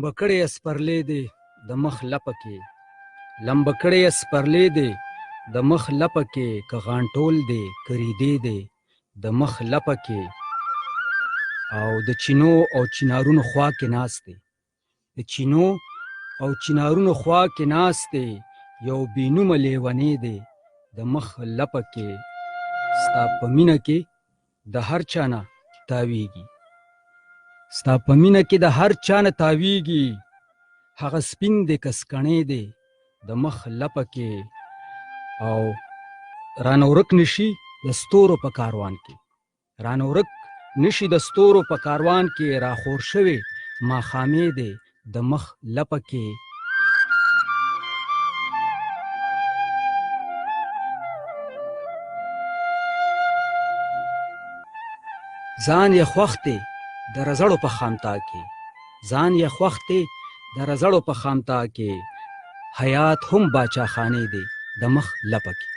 لمبه کړی سپرلی دی د مخ لپه کې، لمبه کړی سپرلی دی د مخ لپه کې، که غانټول دی که ریدې دی د مخ لپه کې، او د چینو او چنارونو خوا کې ناست دی، د چینو او چنارونو خوا کې ناست دی، یو بېنومه لیونی دی د مخ لپه کې، ستا په مینه کې د هر چا نه تاویږي، ستا په مینه کې د هر چا نه تاویږي، هغه سپین دی که سکڼې دی د مخ لپه کې، او رانه ورک نشي د ستورو په کاروان کې، رانه ورک نشي د ستورو په کاروان کې، راخور شوې ماښامې دی د مخ لپه کې. ځان یې خوښ دی د رزړو په خامتا کې، ځان یې خوښ دی د رزړو په خامتا کې، حیات هم باچا خانې دی د مخ لپه کې.